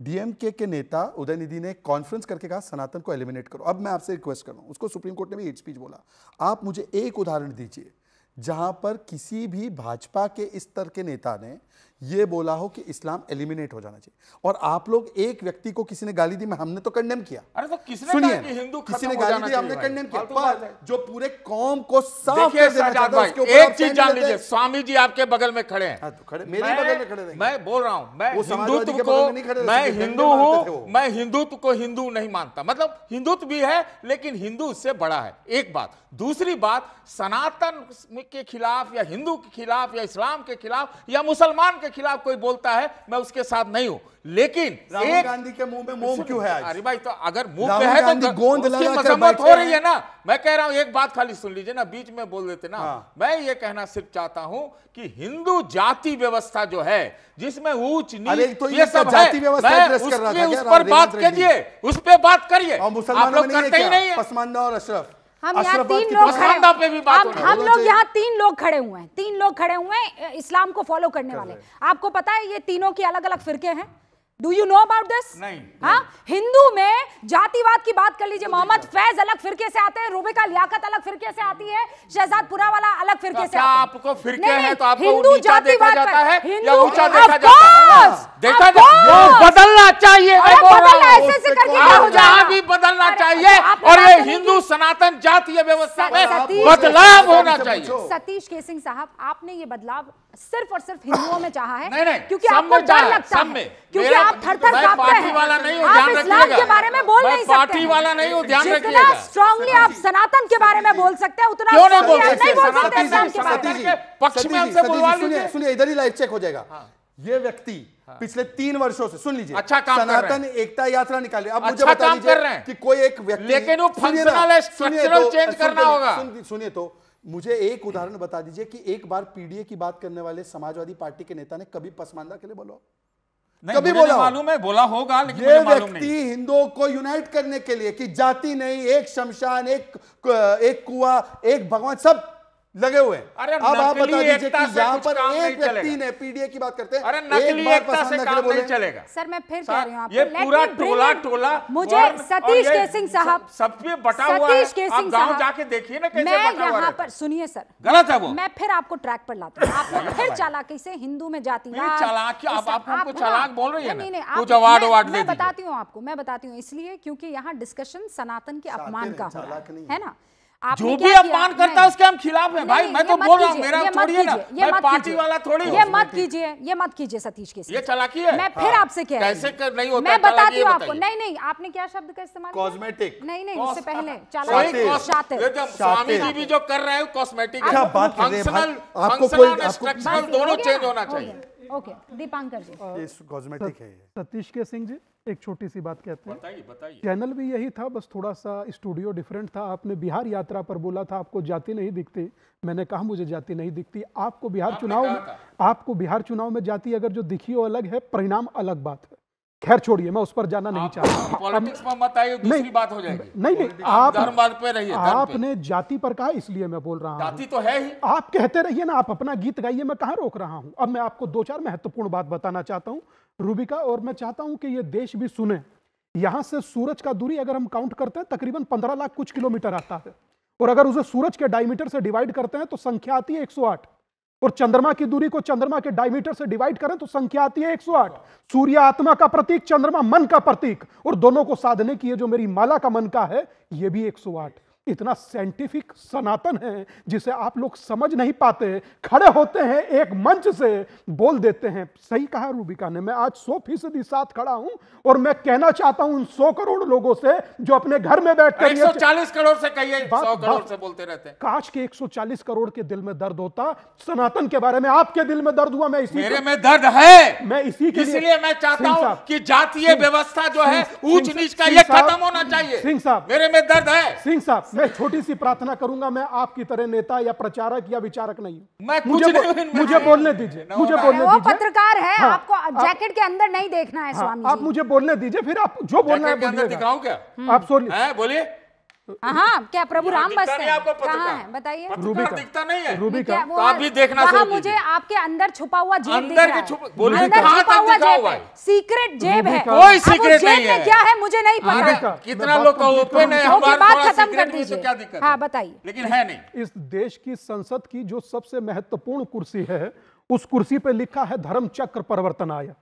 डीएमके के नेता उदयनिधि ने कॉन्फ्रेंस करके कहा सनातन को एलिमिनेट करो। अब मैं आपसे रिक्वेस्ट कर रहा हूं, उसको सुप्रीम कोर्ट ने भी हेट स्पीच बोला, आप मुझे एक उदाहरण दीजिए जहां पर किसी भी भाजपा के इस स्तर के नेता ने ये बोला हो कि इस्लाम एलिमिनेट हो जाना चाहिए। और आप लोग एक व्यक्ति को किसी ने गाली दी, हमने तो कंडेम किया। अरे तो किसने सुनिए, कहा कि हिंदू किसी खत्म ने हो गाली जाना दी, हमने चाहिए कंडेम भाई? किया, फालतू बात है। पर जो पूरे कौम को साफ देखिए कर देना सजाद चाहता है, भाई, उसके ऊपर एक आप चीज stand जान लेते लीजिए, हैं। स्वामी जी आपके बगल में खड़े हैं। हाँ, तो खड़े मेरे ही बगल में खड़े रहेंगे। मैं बोल रहा हूं, मैं वो समाजवादी हिंदुत्व के को, बगल में नहीं खड़े रह मैं सकते, हिंदू दंगे मारते थे हूं, वो। मैं हिंदुत्व को हिंदू नहीं मानता, मतलब हिंदुत्व भी है लेकिन हिंदू उससे बड़ा है, एक बात। दूसरी बात, सनातन के खिलाफ या हिंदू के खिलाफ या इस्लाम के खिलाफ या मुसलमान के खिलाफ कोई बोलता है, मैं उसके साथ नहीं हूं, लेकिन राहुल गांधी के मुंह में मोम क्यों है आज? अरे भाई, तो अगर मुंह राहुल पे है गांधी तो गोंद उसकी लगा कर मजम्मत बैठे हो रही है हैं। ना। मैं कह रहा हूं, एक बात खाली सुन लीजिए ना, बीच में बोल देते ना। हाँ। मैं ये कहना सिर्फ चाहता हूं कि हिंदू जाति व्यवस्था जो है, जिसमें ऊंच अरे नीच तो ये ये सब क्या जाति है, व्यवस्था मैं address कर रहा था उस क्या पर बात रेवंत रेड्डी? कीजिए, उस पर बात करिए। और आप मुसलमानों लोग में नहीं है करते ही क्या? नहीं है। पसमानदा और अशरफ, हम यहाँ अशरफ बात 3 की लोग तो खड़े पसमानदा पे भी बात होनी हम चाहिए। लोग यहाँ 3 लोग खड़े हुए हैं, 3 लोग खड़े हुए हैं इस्लाम को फॉलो करने वाले। आपको पता है ये तीनों की अलग अलग फिरके हैं? Do you know about this? नहीं। हाँ, हिंदू में जातिवाद की बात कर लीजिए, मोहम्मद फैज अलग फिरके से आते हैं, रूबिका लियाकत अलग फिरके से आती है, शहजादपुरा वाला अलग फिरके से क्या आते हैं। आपको फिरके नहीं, हैं तो आपको हिंदू नीचा देखा जातिवाद जाता पर- है हिंदू- या ऊंचा Of देखा जाता है? course, देखा of जाता है, course। वो बदलना चाहिए। मैं अरे बोल रहा बदलना हूं। ऐसे करके उससे क्या हो आप जहां जाएगा? भी बदलना अरे, चाहिए, आपने और बात ये नहीं हिंदू की। सनातन जातीय व्यवस्था में सतीश- बदलाव होना से चाहिए। पूछो। सतीश केसिंग साहब, आपने ये बदलाव सिर्फ और सिर्फ हिंदुओं में चाहा है। नहीं, नहीं, क्योंकि सब आपको में डर चाहा है, लगता सब है, में। क्योंकि मेरा- आप थर-थर मैं कांपते पार्टी हैं। वाला नहीं हूं, आप ध्यान इस्लाम रखिएगा। के बारे में बोल मैं नहीं सकते पार्टी हैं। वाला नहीं हूं, ध्यान जितना रखिएगा। स्ट्रांगली आप सनातन के बारे में बोल सकते हैं, उतना क्यों नहीं strongly बोल आप सकते? नहीं बोल सकते सनातन इस्लाम जी, के बारे सनातन में। के पक्ष में हमसे बुलवा लीजिए। सुनिए सुनिए, इधर ही लाइव चेक हो जाएगा। ये व्यक्ति पिछले 3 वर्षों से, सुन लीजिए, अच्छा काम कर रहे हैं। सनातन एकता यात्रा निकाले। अब मुझे अच्छा बता काम दीजिए कर रहे हैं। कि कोई एक व्यक्ति, लेकिन वो सुनिए ना, functional है, सुनिए structural तो, change करना होगा। सुनिए तो, मुझे एक उदाहरण बता दीजिए कि एक बार पीडीए की बात करने वाले समाजवादी पार्टी के नेता ने कभी पसमानदा के लिए बोला? नहीं, कभी मुझे बोला नहीं हो? मालूम है, बोला होगा लेकिन ये मुझे मालूम व्यक्ति नहीं। हिंदुओं को यूनाइट करने के लिए कि जाति नहीं, एक शमशान, एक कुआं, एक भगवान, सब लगे हुए हैं। अरे अब आप नकली बता दीजिए एकता कि से यहाँ कुछ पर काम नहीं एक व्यक्ति चलेगा। ने, पीडीए की बात करते हैं, अरे एक नकली बार एकता से पसंद काम करके नहीं बोले। चलेगा। सर मैं फिर कह रही हूँ आपको, ये let पूरा me bring टोला in- टोला मुझे वर्ण सतीश और ये केसिंग साहब, सब पे बटा हुआ है। सतीश केसिंग आप गांव साहब, जाके देखिए ना कैसे मैं बटा हुआ यहाँ रहता पर, है। सुनिए सर, गलत है वो। मैं फिर आपको ट्रैक पर लाती हूँ। आपने फिर चालाकी से हिंदू में जातिवाद, फिर चालाकी, आप हमको चालाक बोल रही है ना? नहीं, कुछ अवार्ड मैं दे दीजिए। बताती हूँ आपको, मैं बताती हूँ इसलिए क्योंकि यहाँ डिस्कशन सनातन के अपमान का हो रहा चालाक नहीं है ना। आपने जो क्या भी किया? अपमान करता है नहीं। उसके हम खिलाफ हैं भाई। नहीं, मैं ये तो मत बोल रहा हूँ, कीजिए, मेरा ये मत थोड़ी है ना, कीजिए, ये मैं मत पार्टी कीजिए। वाला थोड़ी ये हूँ। मत कीजिए, ये मत कीजिए सतीश के ये चालाकी है। मैं फिर आपसे कह रही हूँ। कैसे कर नहीं होता मैं चालाकी, बताती ये हूँ आपको। बताइए। नहीं नहीं, आपने क्या शब्द का इस्तेमाल किया? कॉस्मेटिक। नहीं नहीं, उससे पहले वही चालाकी, कॉस- शातिर। ये जब स्वामी जी भी जो कर रहे हैं कॉस्मेटिक क्या बात कर रहे हैं भाई? फंक्शनल, आपको फंक्शनल कोई- और स्ट्रक्चरल बस, दोनों हो गया चेंज ना? होना हो चाहिए। गया। ओके, दीपांकर जी। ये कॉस्मेटिक है ये। सतीश के सिंह जी, एक छोटी सी बात कहते हैं। बताइए बताइए। चैनल भी यही था, बस थोड़ा सा स्टूडियो डिफरेंट था। आपने बिहार यात्रा पर बोला था आपको जाति नहीं दिखती, मैंने कहा मुझे जाति नहीं दिखती। आपको बिहार चुनाव में, आपको बिहार चुनाव में जाति अगर जो दिखी हो अलग है, परिणाम अलग बात है। खैर छोड़िए, मैं उस पर जाना नहीं चाहता। पॉलिटिक्स में मत आइए, दूसरी बात हो जाएगी। नहीं, आप धर्मवाद पे रहिए, धर्म पे। आपने जाति पर कहा इसलिए मैं बोल रहा हूँ। जाति तो है ही। आप कहते रहिए ना, आप अपना गीत गाइए, मैं कहाँ रोक रहा हूँ। अब मैं आपको 2-4 महत्वपूर्ण बात बताना चाहता हूँ रूबिका, और मैं चाहता हूँ कि ये देश भी सुने। यहाँ से सूरज का दूरी अगर हम काउंट करते हैं तकरीबन 15 लाख कुछ किलोमीटर आता है, और अगर उसे सूरज के डायमीटर से डिवाइड करते हैं तो संख्या आती है 108, और चंद्रमा की दूरी को चंद्रमा के डायमीटर से डिवाइड करें तो संख्या आती है 108। सूर्य आत्मा का प्रतीक, चंद्रमा मन का प्रतीक, और दोनों को साधने की ये जो मेरी माला का मन का है ये भी 108। इतना साइंटिफिक सनातन है जिसे आप लोग समझ नहीं पाते। खड़े होते हैं एक मंच से बोल देते हैं। सही कहा रूबिका ने, मैं आज 100% साथ खड़ा हूं, और मैं कहना चाहता हूं उन 100 करोड़ लोगों से जो अपने घर में बैठकर 140 करोड़ से कहिए, 100 करोड़ बात- से बोलते रहते हैं। काश के 140 करोड़ के दिल में दर्द होता। सनातन के बारे में आपके दिल में दर्द हुआ, मैं इसी मेरे में दर्द है, मैं इसी के लिए इसलिए मैं चाहता सिंह हूं साहब, कि जातीय सिंह- व्यवस्था जो है सिंह- ऊंच सिंह- नीच का सिंह ये साहब, खत्म होना चाहिए। सिंह साहब, मेरे में दर्द है। सिंह साहब, मैं छोटी सी प्रार्थना करूंगा, मैं आपकी तरह नेता या प्रचारक या विचारक नहीं हूं। मैं कुछ मुझे नहीं हूं इनमें। मुझे बोलने दीजिए, मुझे बोलने वो दीजिए। पत्रकार है, हाँ, आपको जैकेट के अंदर नहीं देखना है हाँ, स्वामी आप जी। मुझे बोलने दीजिए, फिर आप जो बोलना है जैकेट के अंदर बोलिएगा। दिखाऊं क्या? आप सोलिए। हैं, बोलिए। हाँ, क्या प्रभु राम दिखता बसते नहीं हैं? आपको कहाँ पत्रकार? है बताइए? पत्रकार दिखता नहीं है। रूबी क्या का वो तो आप भी देखना वहाँ शुरू मुझे कीजिए। आपके अंदर छुपा हुआ जेब अंदर दिख रहा के है। छुपा- बोलिए, अंदर कहाँ छुपा तक हुआ दिखा जेब हुआ है, है? सीक्रेट जेब है। कोई अब उस सीक्रेट जेब नहीं में है। क्या है मुझे नहीं पता रूबी है। का कितना मैं लोग बात का ओपन है, ओके, हमारा बात थोड़ा खत्म सीक्रेट कर भी है, तो दीजिए। क्या दिक्कत हाँ है? बताइए। लेकिन है नहीं। इस देश की संसद की जो सबसे महत्वपूर्ण कुर्सी है, उस कुर्सी पे लिखा है धर्म चक्र परिवर्तनाय।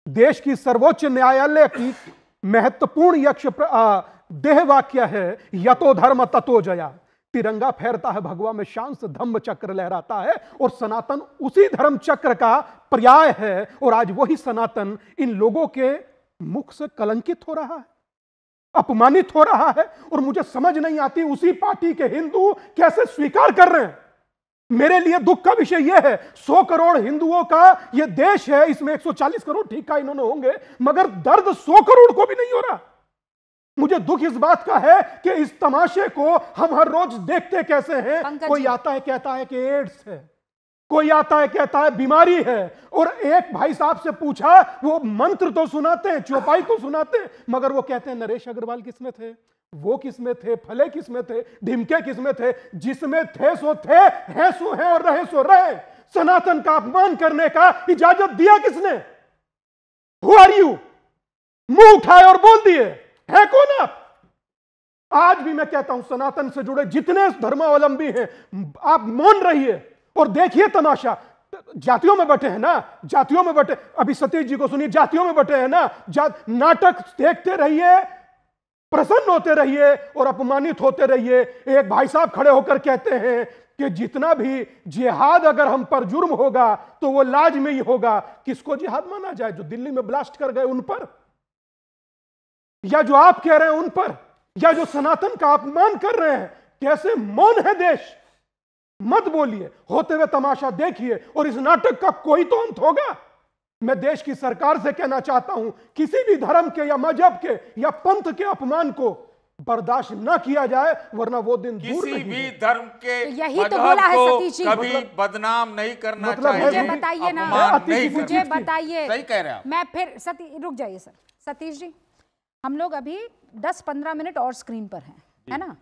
देश की सर्वोच्च न्यायालय की महत्वपूर्ण देह वाक्य है यतो धर्म ततो जया। तिरंगा फहरता है भगवा में शान से, धम्म चक्र लहराता है और सनातन उसी धर्म चक्र का पर्याय है। और आज वही सनातन इन लोगों के मुख से कलंकित हो रहा है, अपमानित हो रहा है। और मुझे समझ नहीं आती उसी पार्टी के हिंदू कैसे स्वीकार कर रहे हैं। मेरे लिए दुख का विषय यह है 100 करोड़ हिंदुओं का यह देश है, इसमें 140 करोड़ ठीक है इन्होंने होंगे, मगर दर्द 100 करोड़ को भी नहीं हो रहा। मुझे दुख इस बात का है कि इस तमाशे को हम हर रोज देखते कैसे हैं। पंकज कोई जी। आता है कहता है कि एड्स है, कोई आता है कहता है बीमारी है। और एक भाई साहब से पूछा, वो मंत्र तो सुनाते हैं, चौपाई तो सुनाते हैं, मगर वो कहते हैं नरेश अग्रवाल किसमें थे, वो किसमें थे, फले किसमें थे, ढिमके किसमें थे। जिसमें थे सो थे, हैं सो हैं और रहे सो रहे। सनातन का अपमान करने का इजाजत दिया किसने? Who are you? मुंह उठाए और बोल दिए, है कौन आप? आज भी मैं कहता हूं सनातन से जुड़े जितने धर्मावलंबी हैं, आप मौन रहिए और देखिए तमाशा। जातियों में बटे हैं ना, जातियों में बटे, अभी सतीश जी को सुनिए, जातियों में बटे हैं ना, नाटक देखते रहिए, प्रसन्न होते रहिए और अपमानित होते रहिए। एक भाई साहब खड़े होकर कहते हैं कि जितना भी जिहाद अगर हम पर जुर्म होगा तो वो लाज में ही होगा। किसको जिहाद माना जाए? जो दिल्ली में ब्लास्ट कर गए उन पर, या जो आप कह रहे हैं उन पर, या जो सनातन का अपमान कर रहे हैं? कैसे मौन है देश? मत बोलिए, होते हुए तमाशा देखिए और इस नाटक का कोई तो अंत होगा। मैं देश की सरकार से कहना चाहता हूं, किसी भी धर्म के या मजहब के या पंथ के अपमान को बर्दाश्त ना किया जाए, वरना वो दिन दूर किसी नहीं भी है। धर्म के तो यही तो मजहब बोला है को सतीश जी। कभी बदनाम नहीं करना मतलब चाहिए। है मुझे बताइए ना, अपमान नहीं मुझे मुझे करना। बताइए। सही कह रहे हैं आप। मैं फिर रुक जाइए सर। सतीश जी, हम लोग अभी 10-15 मिनट और स्क्रीन पर हैं, है ना?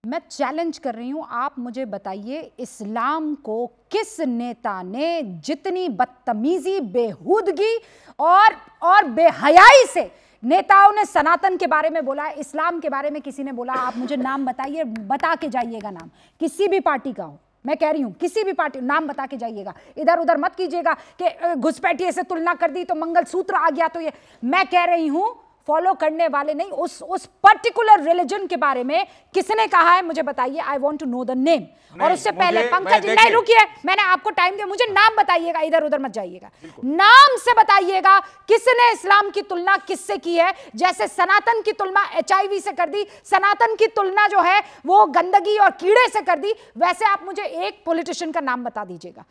मैं चैलेंज कर रही हूं, आप मुझे बताइए इस्लाम को किस नेता ने जितनी बदतमीजी, बेहूदगी और बेहयाई से नेताओं ने सनातन के बारे में बोला, इस्लाम के बारे में किसी ने बोला? आप मुझे नाम बताइए, बता के जाइएगा नाम, किसी भी पार्टी का हो। मैं कह रही हूं किसी भी पार्टी, नाम बता के जाइएगा, इधर उधर मत कीजिएगा कि घुसपैठिए से तुलना कर दी तो मंगलसूत्र आ गया तो ये। मैं कह रही हूं फॉलो करने वाले नहीं, उस पर्टिकुलर रिलीजन के बारे में किसने कहा है मुझे बताइए। I want to know the name. और उससे पहले पंकज जी, नहीं रुकिए, मैंने आपको टाइम दिया, मुझे नाम बताइएगा, इधर उधर मत जाइएगा, नाम से बताइएगा किसने इस्लाम की तुलना किससे की है। जैसे सनातन की तुलना HIV से कर दी, सनातन की तुलना जो है वो गंदगी और कीड़े से कर दी, वैसे आप मुझे एक पॉलिटिशियन का नाम बता दीजिएगा।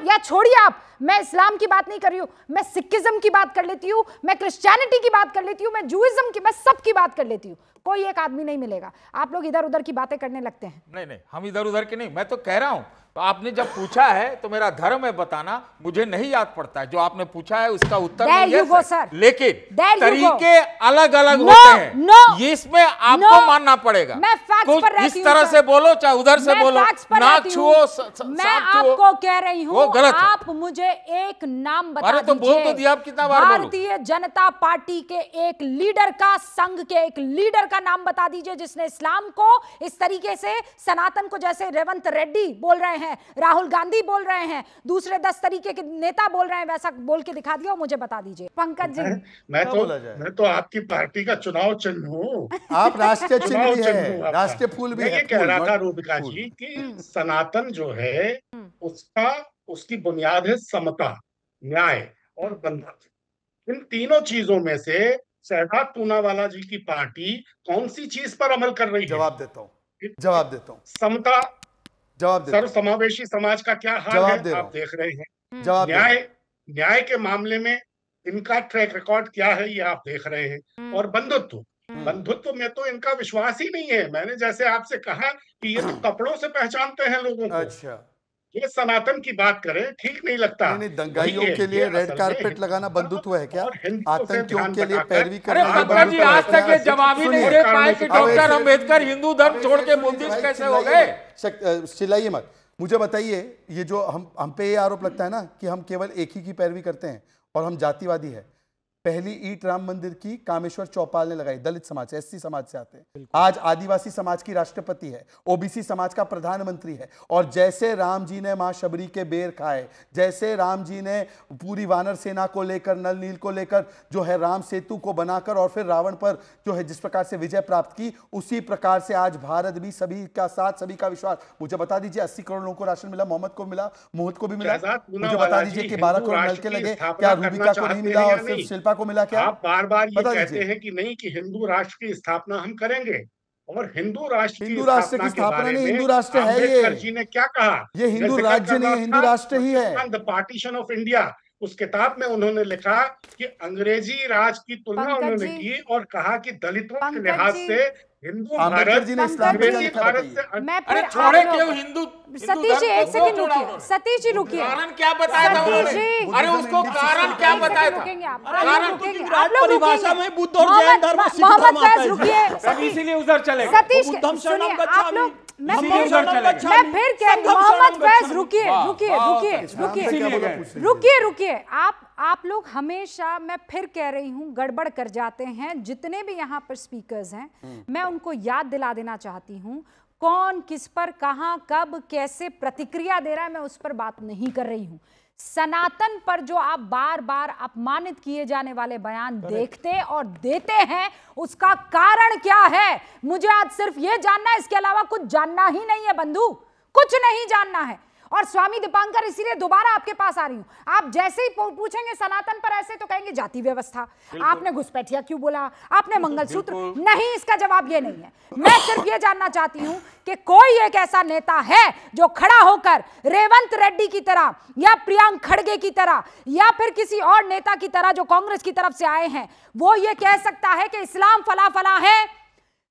या छोड़िए आप, मैं इस्लाम की बात नहीं कर रही हूं, मैं सिखिज्म की बात कर लेती हूं, मैं क्रिश्चियनिटी की बात कर लेती हूं, मैं जूइज्म की, मैं सब की बात कर लेती हूं। कोई एक आदमी नहीं मिलेगा। आप लोग इधर उधर की बातें करने लगते हैं। नहीं, हम इधर उधर के नहीं, मैं तो कह रहा हूं, तो आपने जब पूछा है तो मेरा धर्म है बताना, मुझे नहीं याद पड़ता है। जो आपने पूछा है उसका उत्तर There नहीं you go, है sir. लेकिन There you तरीके अलग अलग No, होते हैं। no, ये इसमें आपको no. मानना पड़ेगा। मैं facts कुछ पर रहती इस हूं, तरह sir. से बोलो, चाहे उधर से मैं बोलो, facts पर नाक रहती छुओ, हूं। मैं आपको कह रही हूं, वो गलत है। आप मुझे एक नाम बता अरे तो बोल तो दिया, आप कितना बार बोलूं? भारतीय जनता पार्टी के एक लीडर का, संघ के एक लीडर का नाम बता दीजिए जिसने इस्लाम को इस तरीके से, सनातन को, जैसे रेवंत रेड्डी बोल रहे हैं, राहुल गांधी बोल रहे हैं, दूसरे 10 तरीके के नेता बोल रहे हैं, वैसा बोल के दिखा दिया, मुझे बता दीजिए। पंकज जी, मैं तो आपकी पार्टी का चुनाव चिन्ह हूँ। आप राष्ट्रीय चिन्ह भी चुनाव है, आपका। राष्ट्रीय फूल भी मैं है। ये कह रहा फूल, था not रूबिका फूल। जी कि सनातन जो है उसकी बुनियाद है समता, न्याय और बंधुत्व। इन तीनों चीजों में से शहजाद पूनावाला जी की पार्टी कौन सी चीज पर अमल कर रही है? जवाब देता हूँ, समता, जवाब देता हूँ, सर्वसमावेशी समाज का क्या हाल है आप देख रहे हैं। जवाब न्याय के मामले में इनका ट्रैक रिकॉर्ड क्या है ये आप देख रहे हैं। और बंधुत्व में तो इनका विश्वास ही नहीं है। मैंने जैसे आपसे कहा कि ये तो कपड़ों से पहचानते हैं लोगों को। अच्छा, ये सनातन की बात करें, ठीक नहीं लगता। नहीं, दंगाइयों के लिए रेड कार्पेट लगाना बंधुत्व है क्या? आतंकियों के लिए पैरवी अरे करना ये पंकज जी, बंधुत्व है आज तक क्या? ये जवाब ही नहीं दे पाए कि डॉक्टर अंबेडकर हिंदू धर्म छोड़ के बुद्धिस्ट कैसे हो गए। चिल्लाइए मत, मुझे बताइए, ये जो हम पे ये आरोप लगता है ना कि हम केवल एक ही की पैरवी करते हैं और हम जातिवादी है। पहली ईंट राम मंदिर की कामेश्वर चौपाल ने लगाई, दलित समाज से, एससी समाज से आते हैं। आज आदिवासी समाज की राष्ट्रपति है, ओबीसी समाज का प्रधानमंत्री है। और जैसे राम जी ने मां शबरी के बेर खाए, जैसे राम जी ने पूरी वानर सेना को लेकर, नल नील को लेकर जो है राम सेतु को बनाकर और फिर रावण पर जो है जिस प्रकार से विजय प्राप्त की, उसी प्रकार से आज भारत भी सभी का साथ, सभी का विश्वास। मुझे बता दीजिए 80 करोड़ लोगों को राशन मिला, मोहम्मद को मिला, मोहित को भी मिला। मुझे बता दीजिए कि 12 करोड़ नल के लगे, क्या रूबिका को नहीं मिला और सिर्फ शिल्पा को मिला क्या? आप बार बार ये कहते हैं कि नहीं कि हिंदू राष्ट्र की स्थापना हम करेंगे, और हिंदू राष्ट्र की स्थापना नहीं, हिंदू राष्ट्र है ये। अम्बेडकर जी ने क्या कहा? ये हिंदू राज्य नहीं, हिंदू राष्ट्र ही है। द पार्टीशन ऑफ इंडिया, उस किताब में उन्होंने लिखा कि अंग्रेजी राज की तुलना उन्होंने की और कहा कि दलितों के लिहाज से हिंदू भारत जी ने इस्लाम पे क्या लिखा भारत मैं अरे छोड़े क्यों हिंदू? सतीश जी एक सेकंड रुकिए, सतीश जी रुकिए। कारण क्या बताया था उन्होंने? अरे उसको कारण क्या बताया था? कारण आप लोग परिभाषा में बुद्ध और जैन धर्म सिद्ध मोहम्मद धर्म आता फैज है। रुकिए, सब इसीलिए उधर चले गए। सतीश बुद्धम सुनिए, शरणम आप लोग गच्छामि। मैं इसीलिए उधर चले गए। मैं फिर कह रही हूँ, मोहम्मद फैज रुकिए रुकिए रुकिए रुकिए इसीलिए गए। रुकिए रुकिए। आप लोग हमेशा, मैं फिर कह रही हूँ, गड़बड़ कर जाते हैं। जितने भी यहाँ पर स्पीकर्स हैं, मैं उनको याद दिला देना चाहती हूँ कौन किस पर कहां कब कैसे प्रतिक्रिया दे रहा है। मैं उस पर बात नहीं कर रही हूं। सनातन पर जो आप बार बार अपमानित किए जाने वाले बयान देखते और देते हैं, उसका कारण क्या है? मुझे आज सिर्फ यह जानना है, इसके अलावा कुछ जानना ही नहीं है बंधु, कुछ नहीं जानना है। और स्वामी दीपांकर, इसीलिए दोबारा आपके पास आ रही हूं। आप जैसे ही पूछेंगे सनातन पर ऐसे, तो कहेंगे जाति व्यवस्था, आपने घुसपैठिया क्यों बोला, आपने मंगलसूत्र नहीं। इसका जवाब ये नहीं है। मैं सिर्फ ये जानना चाहती हूं कि कोई एक ऐसा नेता है जो खड़ा होकर रेवंत रेड्डी की तरह या प्रियंक खड़गे की तरह या फिर किसी और नेता की तरह जो कांग्रेस की तरफ से आए हैं, वो ये कह सकता है कि इस्लाम फला फला है,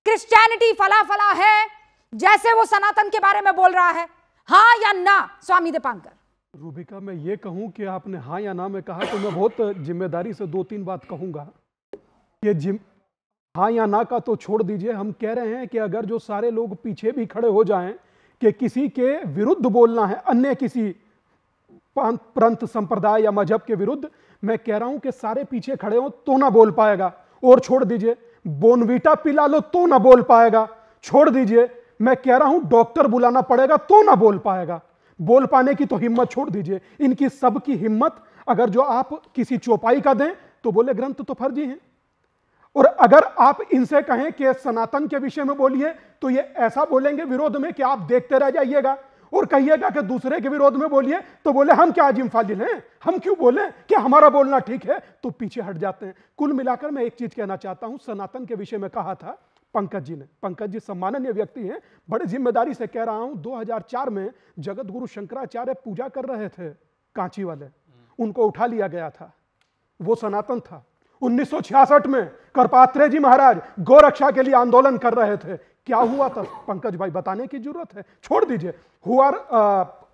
क्रिश्चियनिटी फला फला है, जैसे वो सनातन के बारे में बोल रहा है? हाँ या ना स्वामी दीपांकर? रूबिका, मैं ये कहूं कि आपने हाँ या ना में कहा तो मैं बहुत जिम्मेदारी से 2-3 बात कहूंगा। कि हाँ या ना का तो छोड़ दीजिए, हम कह रहे हैं कि अगर जो सारे लोग पीछे भी खड़े हो जाएं कि किसी के विरुद्ध बोलना है, अन्य किसी पंथ संप्रदाय या मजहब के विरुद्ध, मैं कह रहा हूं कि सारे पीछे खड़े हो तो ना बोल पाएगा। और छोड़ दीजिए, बोनवीटा पिला लो तो ना बोल पाएगा। छोड़ दीजिए, मैं कह रहा हूं डॉक्टर बुलाना पड़ेगा तो ना बोल पाएगा। बोल पाने की तो हिम्मत छोड़ दीजिए, इनकी सबकी हिम्मत अगर जो आप किसी चौपाई का दें तो बोले ग्रंथ तो फर्जी हैं। और अगर आप इनसे कहें कि सनातन के विषय में बोलिए तो ये ऐसा बोलेंगे विरोध में कि आप देखते रह जाइएगा, और कहिएगा कि दूसरे के विरोध में बोलिए तो बोले हम क्या अजीम फाजिल हैं, हम क्यों बोले कि हमारा बोलना ठीक है, तो पीछे हट जाते हैं। कुल मिलाकर मैं एक चीज कहना चाहता हूं, सनातन के विषय में कहा था पंकज जी ने। पंकज जी सम्माननीय व्यक्ति हैं, बड़े जिम्मेदारी से कह रहा हूं। 2004 में जगत गुरु शंकराचार्य पूजा कर रहे थे कांची वाले, उनको उठा लिया गया था, वो सनातन था। 1966 में करपात्रे जी महाराज गौरक्षा के लिए आंदोलन कर रहे थे, क्या हुआ था पंकज भाई बताने की जरूरत है? छोड़ दीजिए। हुआ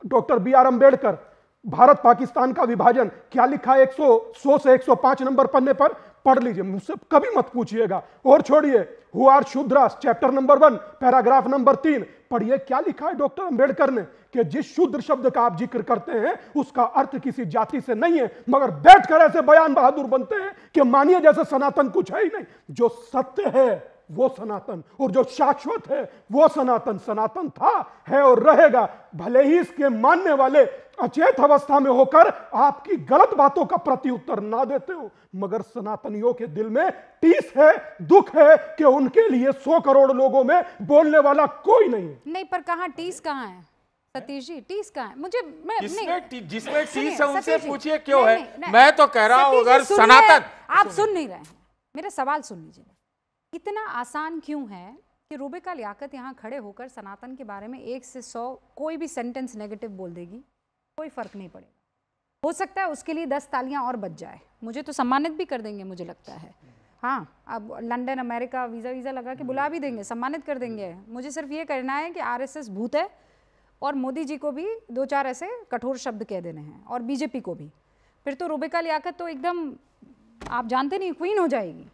डॉक्टर BR अम्बेडकर, भारत पाकिस्तान का विभाजन, क्या लिखा है 100 से 105 नंबर पन्ने पर, पढ़ लीजिए, मुझसे कभी मत पूछिएगा। और छोड़िए, who are Shudras, chapter number 1 paragraph number 3 पढ़िए, क्या लिखा है डॉक्टर अंबेडकर ने कि जिस शूद्र शब्द का आप जिक्र करते हैं उसका अर्थ किसी जाति से नहीं है, मगर बैठकर ऐसे बयान बहादुर बनते हैं कि मानिए जैसे सनातन कुछ है ही नहीं। जो सत्य है वो सनातन, और जो शाश्वत है वो सनातन। सनातन था, है और रहेगा, भले ही इसके मानने वाले अचेत अवस्था में होकर आपकी गलत बातों का प्रत्युत्तर ना देते हो, मगर सनातनियों के दिल में टीस है, दुख है कि उनके लिए 100 करोड़ लोगों में बोलने वाला कोई नहीं है। नहीं, पर कहां टीस कहां है सतीश जी? टीस कहां है? मुझे जिसमें टीस है उनसे पूछिए क्यों है। मैं तो कह रहा हूं अगर सनातन, आप सुन नहीं रहे हैं, मेरा सवाल सुन लीजिए। इतना आसान क्यों है कि रूबिका लियाकत यहाँ खड़े होकर सनातन के बारे में 1 से 100 कोई भी सेंटेंस नेगेटिव बोल देगी, कोई फर्क नहीं पड़ेगा। हो सकता है उसके लिए 10 तालियां और बच जाए, मुझे तो सम्मानित भी कर देंगे मुझे लगता है। हाँ, अब लंदन अमेरिका वीज़ा लगा के बुला भी देंगे, सम्मानित कर देंगे। मुझे सिर्फ ये करना है कि RSS भूत है, और मोदी जी को भी 2-4 ऐसे कठोर शब्द कह देने हैं और बीजेपी को भी, फिर तो रुबिका लियाकत तो एकदम आप जानते नहीं क्वीन हो जाएगी।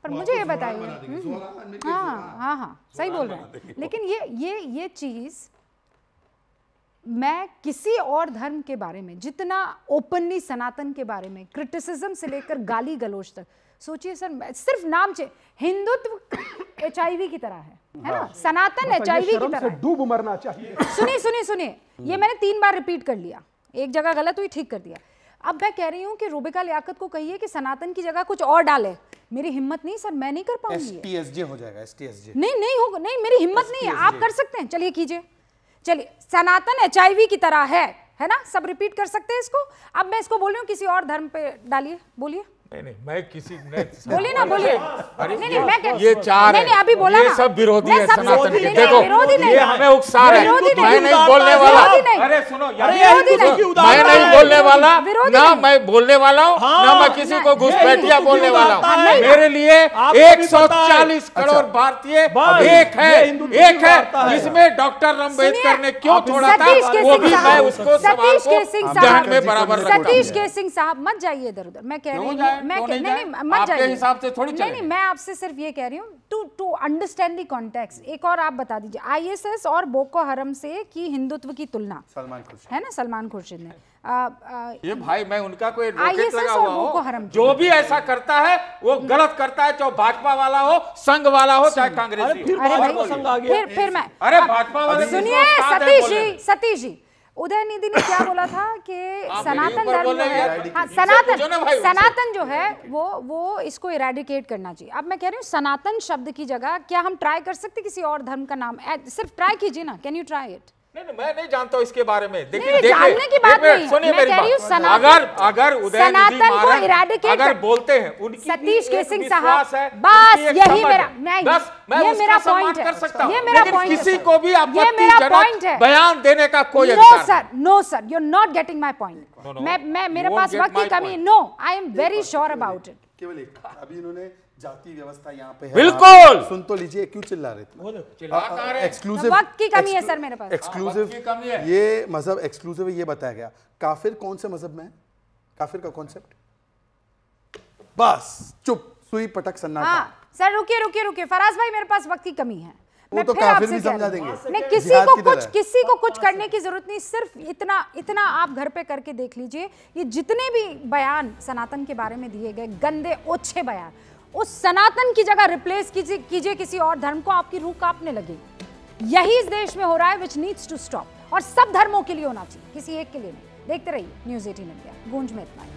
पर मुझे ये बताइए, हाँ सही बोल रहे हैं, लेकिन ये चीज़ मैं किसी और धर्म के बारे में जितना ओपनली सनातन के बारे में क्रिटिसिज्म से लेकर गाली गलौज तक, सोचिए सर, सिर्फ नाम से हिंदुत्व HIV की तरह है ना, सनातन HIV की तरह डूब मरना चाहिए। सुनिए, ये मैंने 3 बार रिपीट कर लिया, एक जगह गलत हुई ठीक कर दिया। अब मैं कह रही हूँ कि रुबिका लियाकत को कहिए कि सनातन की जगह कुछ और डाले, मेरी हिम्मत नहीं सर, मैं नहीं कर पाऊंगी। STSJ हो जाएगा, STSJ नहीं होगा, नहीं मेरी हिम्मत नहीं है। आप कर सकते हैं, चलिए कीजिए, चलिए। सनातन HIV की तरह है ना, सब रिपीट कर सकते हैं इसको। अब मैं इसको बोल रही हूँ किसी और धर्म पे डालिए, बोलिए। नहीं मैं किसी बोलिए ना, बोलिए। नहीं मैं ये चार नहीं अभी बोला ये ना, सब विरोधी है सनातन के। देखो विरोधी नहीं, ये हमें उकसा रहे हैं, मैं नहीं बोलने वाला। अरे सुनो, मैं नहीं बोलने वाला ना, मैं बोलने वाला हूँ ना, मैं किसी को घुसपैठिया बोलने वाला हूँ। मेरे लिए 140 करोड़ भारतीय एक है, इसमें डॉक्टर अम्बेडकर ने क्यों छोड़ा था, वो भी मैं उसको सवाल को ध्यान में बराबर रखता हूं। सतीश के सिंह साहब मत जाइए इधर उधर, मैं कह रही हूँ, नहीं मत जाइए, आपके हिसाब से थोड़ी नहीं, मैं आपसे सिर्फ ये कह रही हूँ टू अंडरस्टैंड द कॉन्टेक्स्ट। एक और आप बता दीजिए, ISS और बोको हरम से की हिंदुत्व की तुलना सलमान खुर्शीद है ना, सलमान खुर्शीद ने ये भाई मैं उनका कोई रॉकेट ISS लगा और हुआ बोको हो, हरम जो भी ऐसा करता है वो गलत करता है, चाहे भाजपा वाला हो, संघ वाला हो, चाहे कांग्रेसी हो। फिर मैं अरे भाजपा वाले सुनिए, सतीश जी उदय निधि ने क्या बोला था कि सनातन धर्म जो है, हाँ सनातन जो है वो इसको इरेडिकेट करना चाहिए। अब मैं कह रही हूँ सनातन शब्द की जगह क्या हम ट्राई कर सकते किसी और धर्म का नाम, सिर्फ ट्राई कीजिए ना, कैन यू ट्राई इट? नहीं मैं नहीं जानता हूँ इसके बारे में। देखिए जानने की बात नहीं है, सुनिए मेरी बात, अगर उदयनिधि महाराज अगर बोलते हैं उनकी सतीश के सिंह साहब, बस यही मेरा पॉइंट है, ये मेरा पॉइंट है। किसी को भी आपत्तिजनक बयान देने का कोई अधिकार no sir, you are not getting my point. मैं मेरे पास वक्त की कमी, no I am very sure about it. केवल एक, अभी इन्होंने जाति व्यवस्था यहाँ पे है, बिल्कुल सुन तो लीजिए, क्यों चिल्ला रहे थे? एक्सक्लूसिव वक्त की कमी है सर मेरे पास, एक्सक्लूसिव ये मजहब एक्सक्लूसिव ये बताया गया। काफिर कौन से मजहब में है, काफिर का कॉन्सेप्ट? बस चुप, सुई पटक सन्नाटा। हाँ सर रुकिए फराज भाई, मेरे पास वक्त की कमी है, वो तो काफिर भी समझा देंगे। नहीं, किसी को कुछ करने की जरूरत नहीं, सिर्फ इतना आप घर पे करके देख लीजिए, ये जितने भी बयान सनातन के बारे में दिए गए, गंदे ओछे बयान, उस सनातन की जगह रिप्लेस कीजिए किसी और धर्म को, आपकी रूह कांपने लगेगी। यही इस देश में हो रहा है, विच नीड्स टू स्टॉप, और सब धर्मों के लिए होना चाहिए, किसी एक के लिए नहीं। देखते रहिए न्यूज़ 18 इंडिया, गूंज में इतना ही।